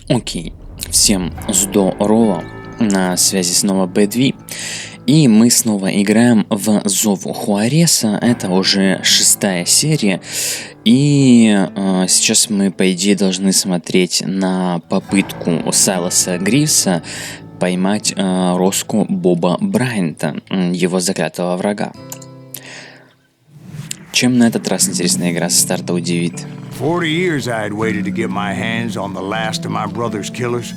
Окей, всем здорово, на связи снова БЭДВ, и мы снова играем в Зов Хуареса, это уже 6-я серия, и сейчас мы, по идее, должны смотреть на попытку Сайлоса Гривса поймать Роску Боба Брайанта, его заклятого врага. Чем на этот раз интересная игра со старта удивит? 40 years I had waited to get my hands on the last of my brother's killers.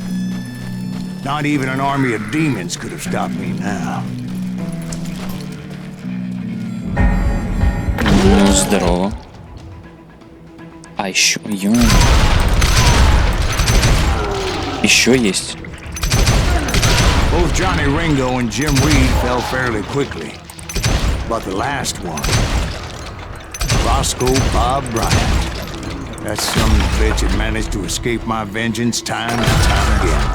Not even an army of demons could have stopped me now. Ну, здорово. А еще, еще есть. Both Johnny Ringo and Jim Reed fell fairly quickly. But the last one, Roscoe Bob Bryant. That son of a bitch had managed to escape my vengeance time and time again.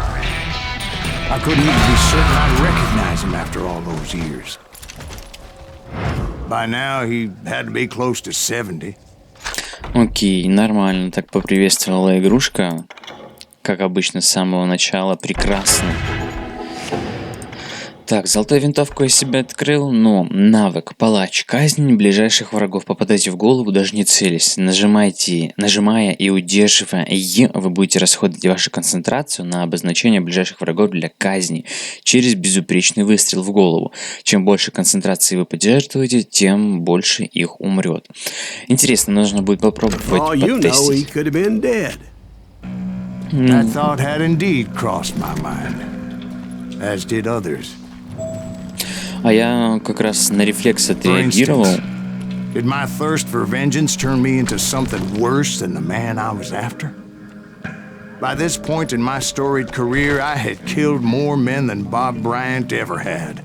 I couldn't even be certain I'd recognize him after all those years. By now, he had to be close to 70. Окей, нормально так поприветствовала игрушка. Как обычно, с самого начала. Прекрасно. Так, золотую винтовку я себе открыл, но навык палач, казнь ближайших врагов. Попадайте в голову, даже не целясь. Нажимая и удерживая Е, вы будете расходовать вашу концентрацию на обозначение ближайших врагов для казни через безупречный выстрел в голову. Чем больше концентрации вы поддерживаете, тем больше их умрет. Интересно, нужно будет попробовать подтестить. That thought had indeed crossed my mind, as did others. А я как раз на рефлекс отреагировал. Did my thirst for vengeance turn me into something worse than the man I was after? By this point in my storied career, I had killed more men than Bob Bryant ever had.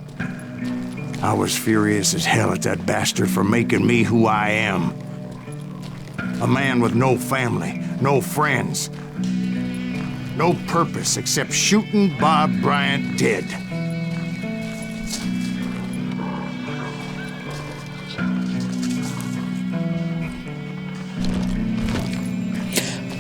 I was furious as hell at that bastard for making me who I am. A man with no family, no friends, no purpose except shooting Bob Bryant dead.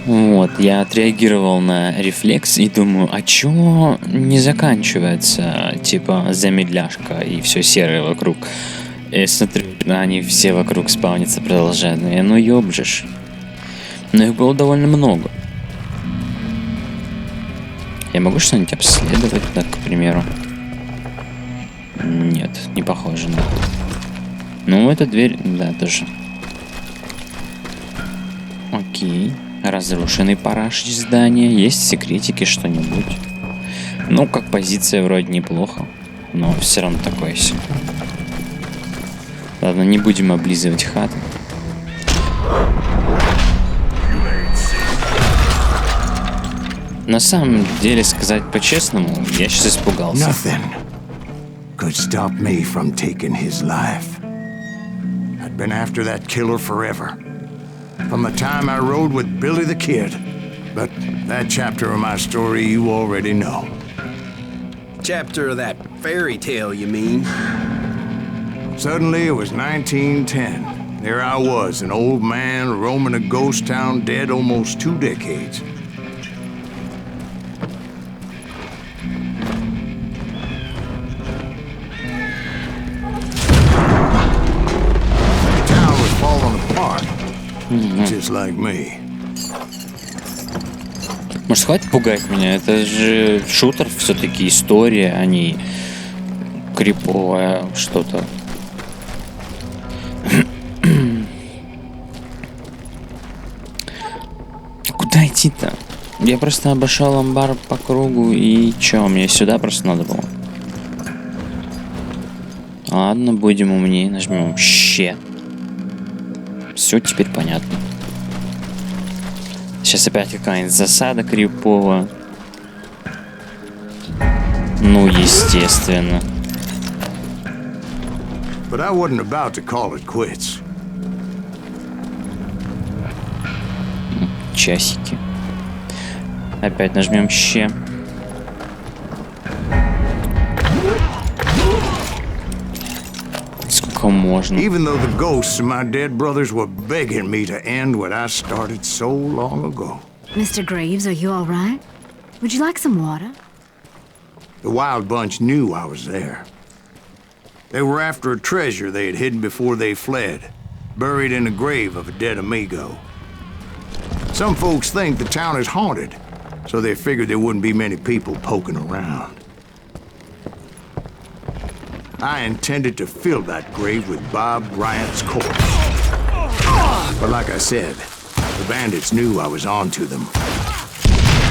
Вот, я отреагировал на рефлекс и думаю, а чё не заканчивается, типа, замедляшка и все серое вокруг. И смотрю, они все вокруг спавнятся, продолжают. Ну ёбжешь. Но их было довольно много. Я могу что-нибудь обследовать, так, к примеру? Нет, не похоже на это. Ну, эта дверь, да, тоже. Окей. Разрушенный параш здания. Есть секретики, что-нибудь. Ну, как позиция вроде неплохо. Но все равно такое себе. Ладно, не будем облизывать хату. На самом деле, сказать по-честному, я сейчас испугался. Nothing could stop me from taking his life. I'd been after that killer forever. From the time I rode with Billy the Kid. But that chapter of my story you already know. Chapter of that fairy tale, you mean? Suddenly it was 1910. There I was, an old man roaming a ghost town dead almost 2 decades. The town was falling apart. Just like me. Может, хватит пугать меня? Это же шутер, все-таки история, а не криповое что-то. Куда идти-то? Я просто обошел амбар по кругу и чё, мне сюда просто надо было. Ладно, будем умнее, нажмем щ. Все теперь понятно. Сейчас опять какая-нибудь засада криповая. Ну, естественно. But I wasn't about to call it quits. Часики. Опять нажмем щ. Можно. Even though the ghosts of my dead brothers were begging me to end what I started so long ago. Mr. Graves, are you all right? Would you like some water? The wild bunch knew I was there. They were after a treasure they had hidden before they fled, buried in the grave of a dead amigo. Some folks think the town is haunted, so they figured there wouldn't be many people poking around. I intended to fill that grave with Bob Bryant's corpse. But like I said, the bandits knew I was onto them.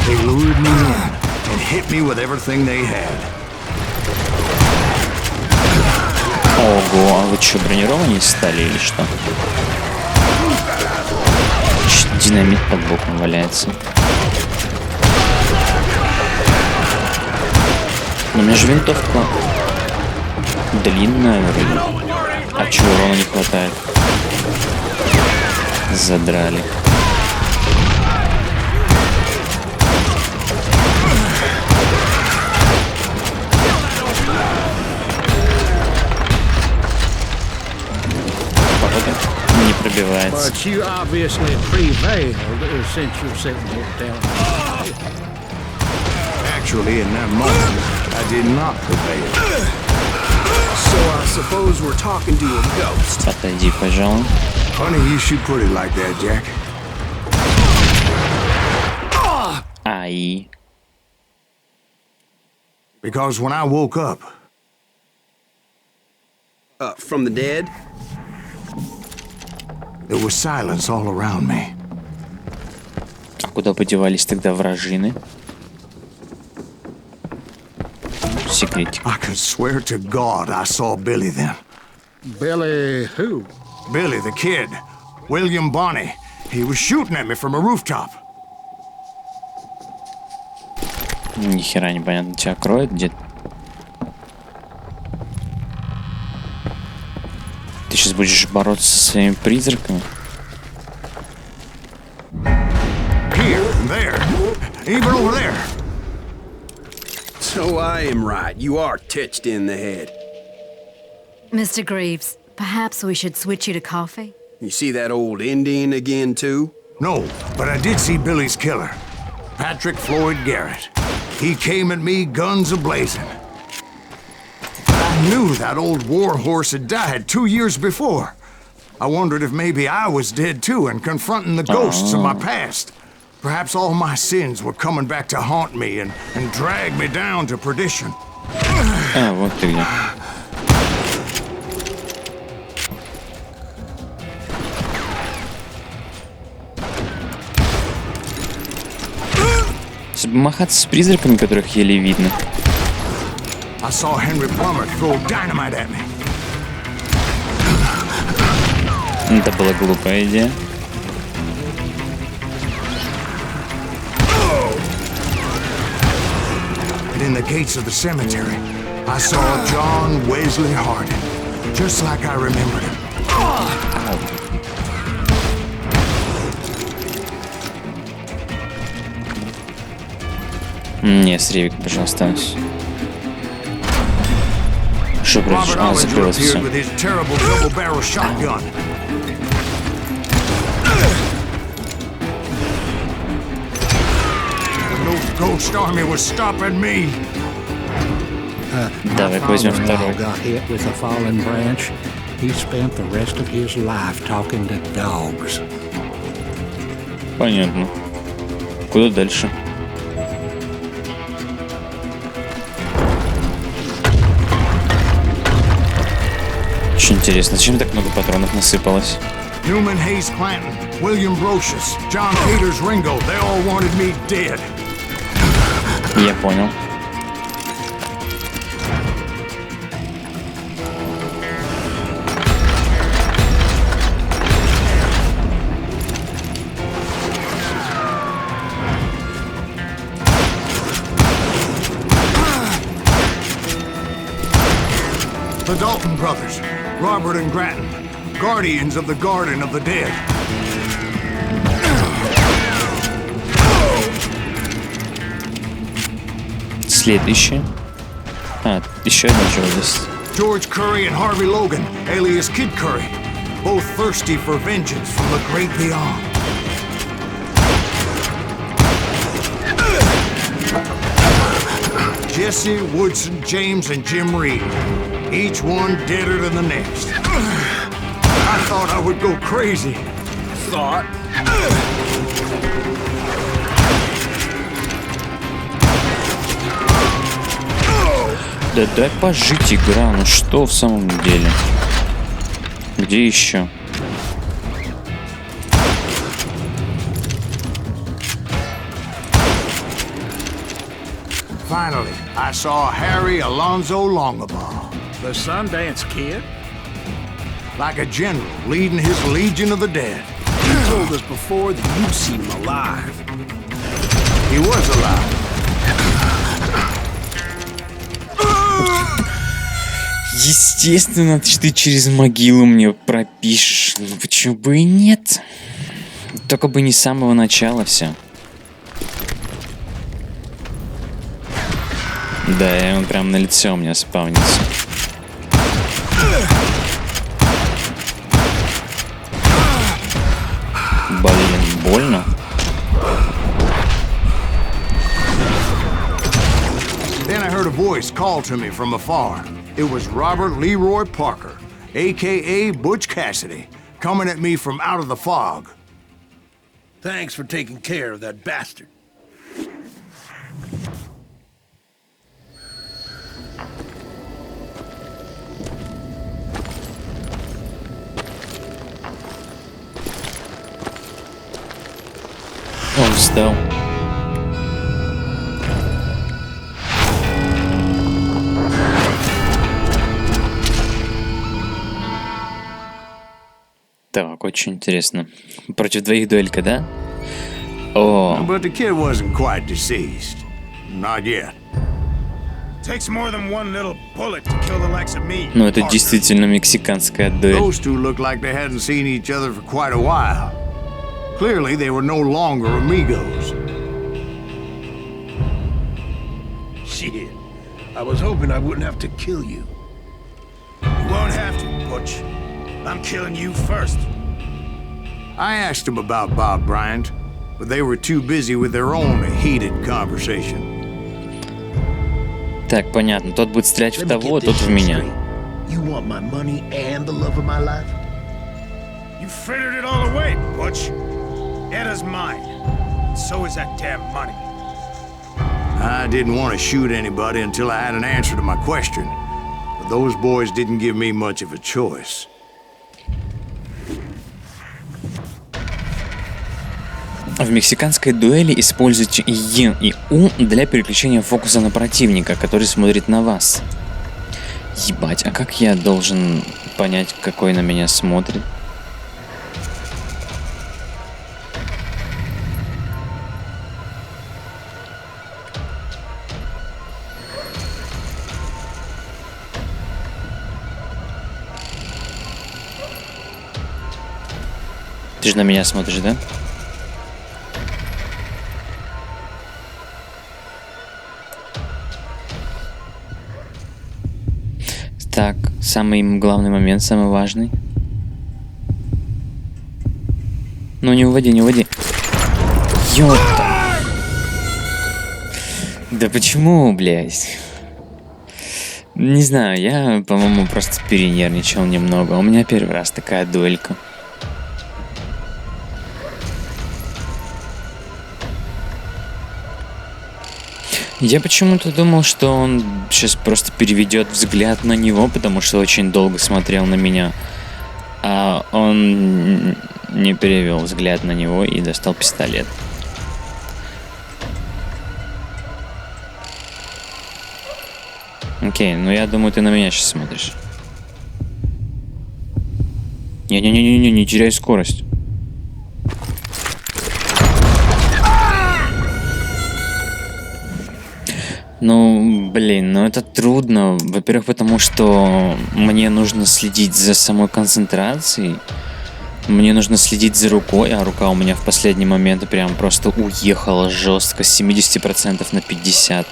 They lured me in and hit me with everything they had. Ого, а вы что, бронированнее стали или что? Динамит под боком валяется. Но у меня же винтовка длинная вроде. А чего урона не хватает? Задрали. Не пробивается. But you obviously prevailed since you're sitting here telling me. Actually, in that moment, I did not prevail. So I suppose we're talking to a ghost. Отойди, пожалуй. Funny you should put it like that, Jack. Ай. Because when I woke up, From the dead? there was silence all around me. А куда подевались тогда вражины? Секретик. I could swear to God I saw Billy then. Billy who? Billy, the kid. William Bonney. He was shooting at me from a rooftop. Ни хера непонятно, тебя кроет где-то. Ты сейчас будешь бороться со своими призраками? Here and there. Even over there. So I am right. You are touched in the head. Mr. Greaves, perhaps we should switch you to coffee? You see that old Indian again, too? No, but I did see Billy's killer. Patrick Floyd Garrett. He came at me guns a-blazing. I knew that old war horse had died 2 years before. I wondered if maybe I was dead too and confronting the ghosts of my past. Perhaps all my sins were coming back to haunt me and drag me down to perdition. А, вот ты где. Махаться с призраками, которых еле видно. I saw Henry Plummer throw dynamite at me. Это была глупая идея. And in the gates of the cemetery, I saw John Wesley Hardin, just like I remembered him. Не, с Ревик, пожалуйста. Что произошло? А, закрылось все. With his terrible double-barrel shotgun. No ghost army was stopping me. Давай возьмем второй. Got hit with a fallen branch. He spent the rest of his life talking to dogs. Понятно. Куда дальше? Очень интересно, зачем так много патронов насыпалось? Newman Hayes Clanton, William Brocious, John Peters Ringo, they all wanted me dead. Я понял. The Dalton brothers, Robert and Grattan, guardians of the Garden of the Dead. Следующее. А, еще одна чего здесь. George Curry and Harvey Logan, alias Kid Curry, both thirsty for vengeance from the great beyond. Jesse, Woodson, James, and Jim Reed. Each one deader than the next. I thought I would go crazy. Thought? Да дай пожить, игра, ну что в самом деле? Где еще? Finally, I saw Harry Alonzo Longabaugh. The Sundance Kid? Like a general leading his legion of the dead. You told us before that you'd seen him alive. He was alive. Естественно, ты через могилу мне пропишешь. Ну почему бы и нет? Только бы не с самого начала все. Да, и он прям на лице у меня спавнится. Блин, больно. Then I heard a voice call to me from afar. It was Robert Leroy Parker, a.k.a. Butch Cassidy, coming at me from out of the fog. Thanks for taking care of that bastard. Он встал. Так, очень интересно. Против двоих дуэлька, да? О, But the kid wasn't quite deceased. Not yet. Takes more than one little bullet to kill the likes of me. ну это Parker. действительно мексиканская дуэль. Those two looked like they hadn't seen each other for quite a while. Clearly, they were no longer amigos. Shit. I was hoping I wouldn't have to kill you. You won't have to, Butch. I'm killing you first. I asked them about Bob Bryant, but they were too busy with their own heated conversation. Так, понятно. Тот будет стрелять в Let me того, get тот this в shit меня. straight. You want my money and the love of my life? You frittered it all away, Butch. Eda's mine. So is that damn money. I didn't want to shoot anybody until I had an answer to my question, but those boys didn't give me much of a choice. В мексиканской дуэли используйте Е и У для переключения фокуса на противника, который смотрит на вас. Ебать, а как я должен понять, какой на меня смотрит? Ты же на меня смотришь, да? Так, самый главный момент, самый важный. Ну не уводи, не уводи. Ёпта. Да почему, блядь? Не знаю, я, по-моему, просто перенервничал немного. У меня первый раз такая дуэлька. Я почему-то думал, что он сейчас просто переведет взгляд на него, потому что очень долго смотрел на меня. А он не перевел взгляд на него и достал пистолет. Окей, ну я думаю, ты на меня сейчас смотришь. Не-не-не-не, не теряй скорость. Ну, блин, ну это трудно. Во-первых, потому что мне нужно следить за самой концентрацией. Мне нужно следить за рукой, а рука у меня в последний момент прям просто уехала жестко с 70% на 50%.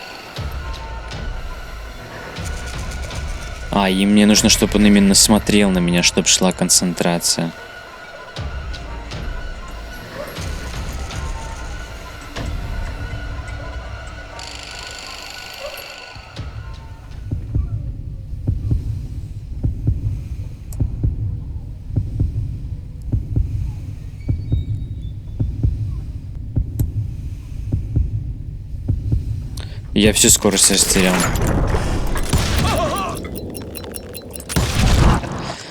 И мне нужно, чтобы он именно смотрел на меня, чтобы шла концентрация. Я всю скорость растерял.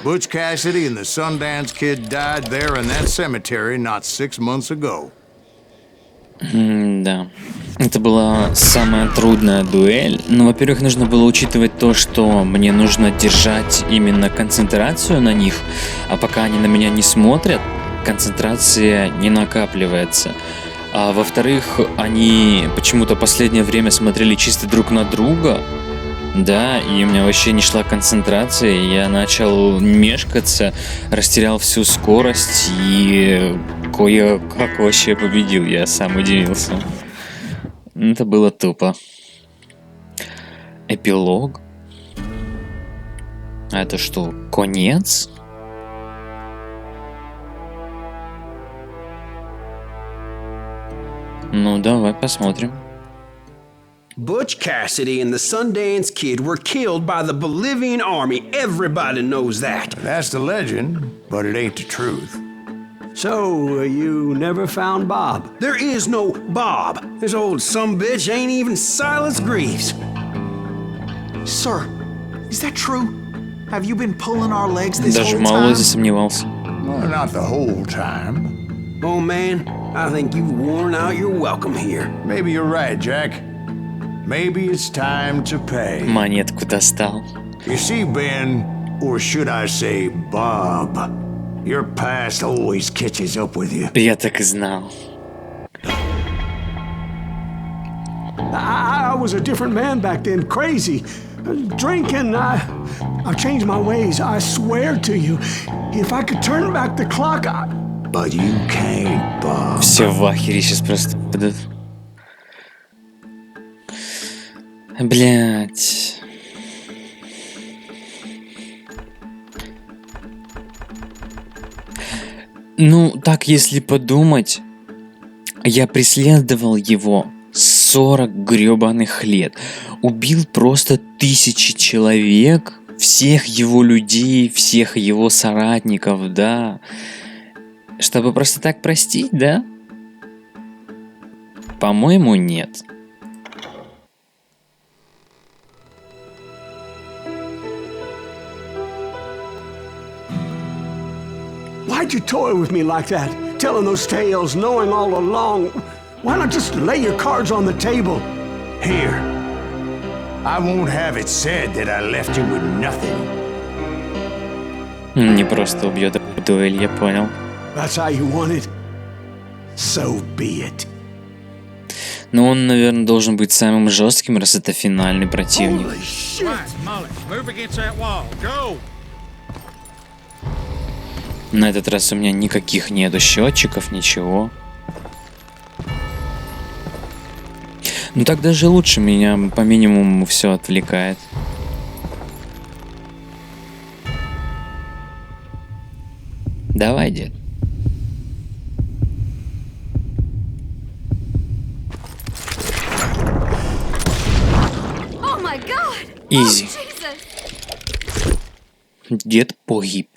Butch Cassidy and the Sundance Kid died there in that cemetery not 6 months ago. Да. Это была самая трудная дуэль. Но, во-первых, нужно было учитывать то, что мне нужно держать именно концентрацию на них. А пока они на меня не смотрят, концентрация не накапливается. А во-вторых, они почему-то последнее время смотрели чисто друг на друга. Да, и у меня вообще не шла концентрация. Я начал мешкаться, растерял всю скорость и кое-как вообще победил. Я сам удивился. Это было тупо. Эпилог? А это что, конец? Ну, давай посмотрим. Butch Cassidy and the Sundance Kid were killed by the Bolivian army. Everybody knows that. That's the legend, but it ain't the truth. So, you never found Bob? There is no Bob. This old sumbitch ain't even Silas Greaves. Sir, is that true? Have you been pulling our legs this Даже whole мало time? засомневался. Well, not the whole time. Oh man, I think you've worn out your welcome here. Maybe you're right, Jack. Maybe it's time to pay. Монетку достал. You see, Ben, or should I say Bob, your past always catches up with you. Я так и знал. I was a different man back then, crazy. Drinking, I've changed my ways, I swear to you. If I could turn back the clock, But you can't, Bob. Все в ахере сейчас просто будут. Блять. Ну, так если подумать, я преследовал его 40 гребаных лет. Убил просто тысячи человек, всех его людей, всех его соратников, да. Чтобы просто так простить, да? По-моему, нет. why'd you toy with me like that? Telling those tales, knowing all along. Why not just lay your cards on the table? Here. I won't have it said that I left you with nothing. Не просто убьет дуэль, я понял. That's how you want it? So be it. Но он, наверное, должен быть самым жестким, раз это финальный противник. На этот раз у меня никаких нету счетчиков, ничего. Ну так даже лучше, меня по минимуму все отвлекает. Давай, дед. Изи. Дед погиб.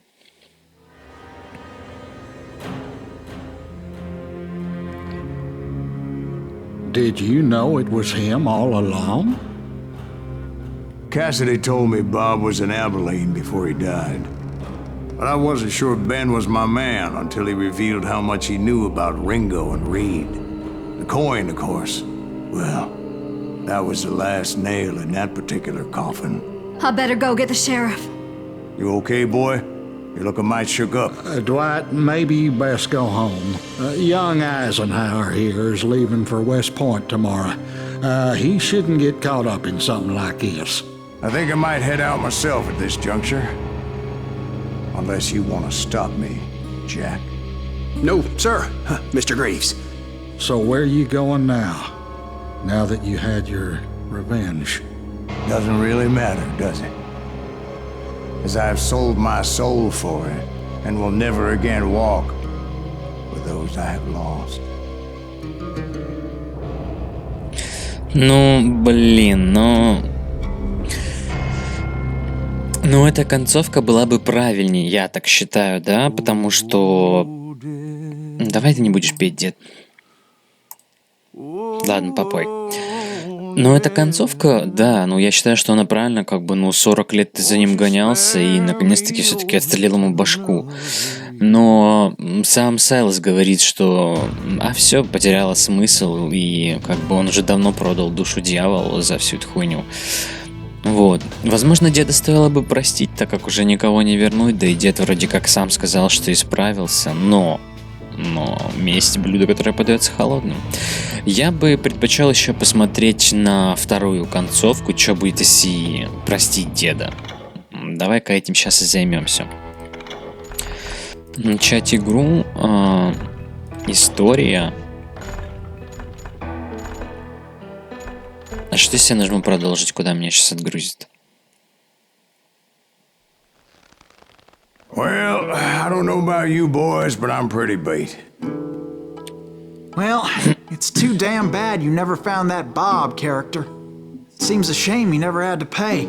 Did you know it was him all along? Cassidy told me Bob was in Abilene before he died. But I wasn't sure Ben was my man until he revealed how much he knew about Ringo and Reed. The coin, of course. Well, that was the last nail in that particular coffin. I better go get the sheriff. You okay, boy? You're looking mighty shook up. Dwight, maybe you best go home. Young Eisenhower here is leaving for West Point tomorrow. He shouldn't get caught up in something like this. I think I might head out myself at this juncture. Unless you want to stop me, Jack. No, sir, Mr. Greaves. So where are you going now? Now that you had your revenge? Doesn't really matter, does it? As I've sold my soul for it, and will never again walk with those I have lost. Ну, блин, ну, эта концовка была бы правильнее, я так считаю, да? Потому что... Давай ты не будешь петь, дед. Ладно, попой. Но эта концовка, да, ну я считаю, что она правильно, как бы, ну 40 лет ты за ним гонялся и наконец-таки все-таки отстрелил ему башку. Но сам Сайлос говорит, что все потеряло смысл, и как бы он уже давно продал душу дьяволу за всю эту хуйню. Вот. Возможно, деда стоило бы простить, так как уже никого не вернуть, да и дед вроде как сам сказал, что исправился, но месть блюдо, которое подается холодным. Я бы предпочел еще посмотреть на вторую концовку, что будет, если простить деда. Давай-ка этим сейчас и займемся. Начать игру. История. А что если я нажму продолжить, куда меня сейчас отгрузит? Well, I don't know about you boys, but I'm pretty beat. Well, it's too damn bad you never found that Bob character. Seems a shame you never had to pay.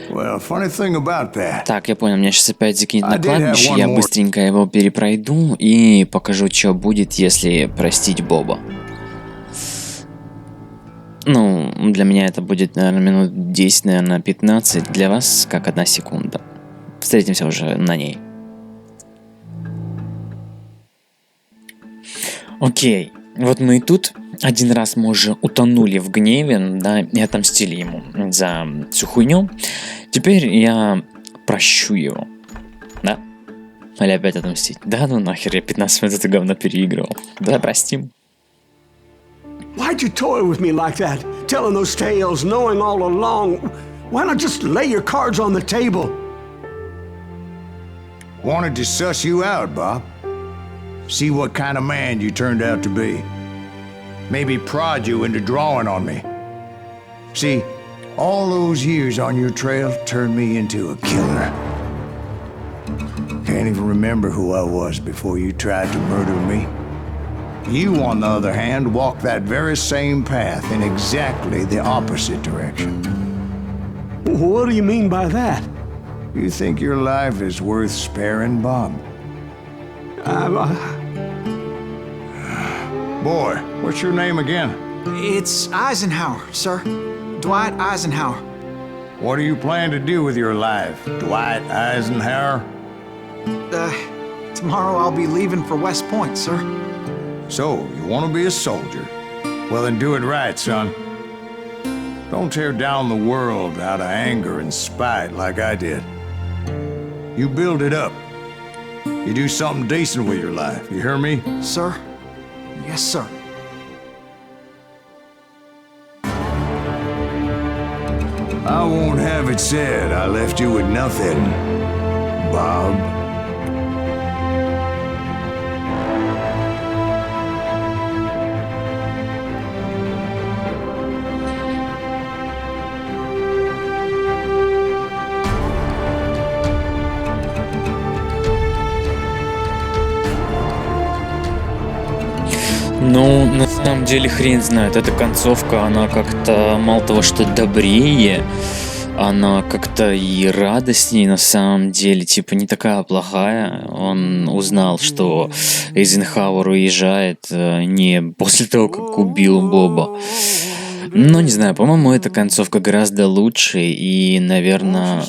Well, funny thing about that. Так, я понял, меня сейчас опять закинет на кладбище, я быстренько его перепройду и покажу, что будет, если простить Боба. Ну, для меня это будет, наверное, минут 10, наверное, 15. Для вас как 1 секунда. Встретимся уже на ней. Окей. Вот мы и тут один раз мы уже утонули в гневе, да, и отомстили ему за всю хуйню. Теперь я прощу его. Да? Или опять отомстить? Да, ну нахер, я 15 минут это говно переигрывал. Да, простим. Why'd you toy with me like that? Telling those tales, knowing all along. Why not just lay your cards on the table? Wanted to suss you out, Bob. See what kind of man you turned out to be. Maybe prod you into drawing on me. See, all those years on your trail turned me into a killer. Can't even remember who I was before you tried to murder me. You, on the other hand, walked that very same path in exactly the opposite direction. What do you mean by that? You think your life is worth sparing, Bob? Boy, what's your name again? It's Eisenhower, sir. Dwight Eisenhower. What do you plan to do with your life, Dwight Eisenhower? Tomorrow I'll be leaving for West Point, sir. So, you want to be a soldier? Well, then do it right, son. Don't tear down the world out of anger and spite like I did. You build it up. You do something decent with your life, you hear me? Sir? Yes, sir. I won't have it said I left you with nothing, Bob. Ну, на самом деле, хрен знает. Эта концовка, она как-то, мало того, что добрее, она как-то и радостнее на самом деле. Типа, не такая плохая. Он узнал, что Эйзенхауэр уезжает не после того, как убил Боба. Ну, не знаю, по-моему, эта концовка гораздо лучше. И, наверное,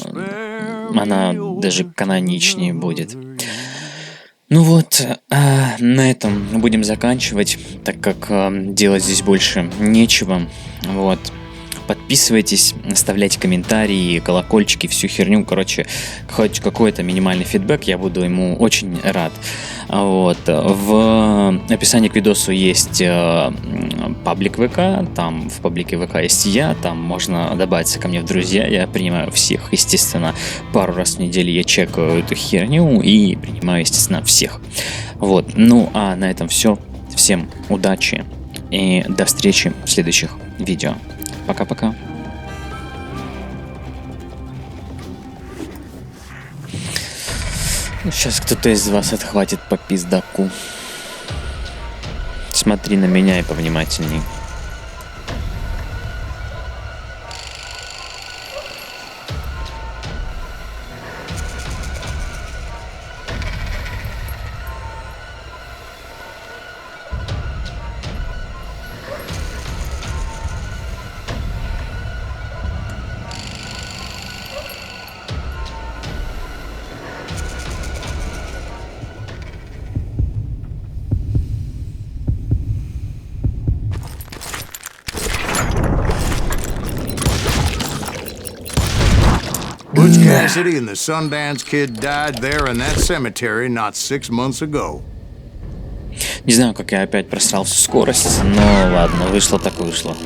она даже каноничнее будет. Ну вот, на этом будем заканчивать, так как делать здесь больше нечего. Вот. Подписывайтесь, оставляйте комментарии, колокольчики, всю херню. Короче, хоть какой-то минимальный фидбэк, я буду ему очень рад. Вот. В описании к видосу есть паблик ВК, там в паблике ВК есть я, там можно добавиться ко мне в друзья, я принимаю всех, естественно, пару раз в неделю я чекаю эту херню и принимаю, естественно, всех. Вот, ну а на этом все, всем удачи и до встречи в следующих видео. Пока-пока. Сейчас кто-то из вас отхватит по пиздаку. Смотри на меня и повнимательней. Butch Cassidy and the Sundance Kid died there in that cemetery not 6 months ago. Не знаю, как я опять просрал всю скорость, но ладно, вышло так вышло.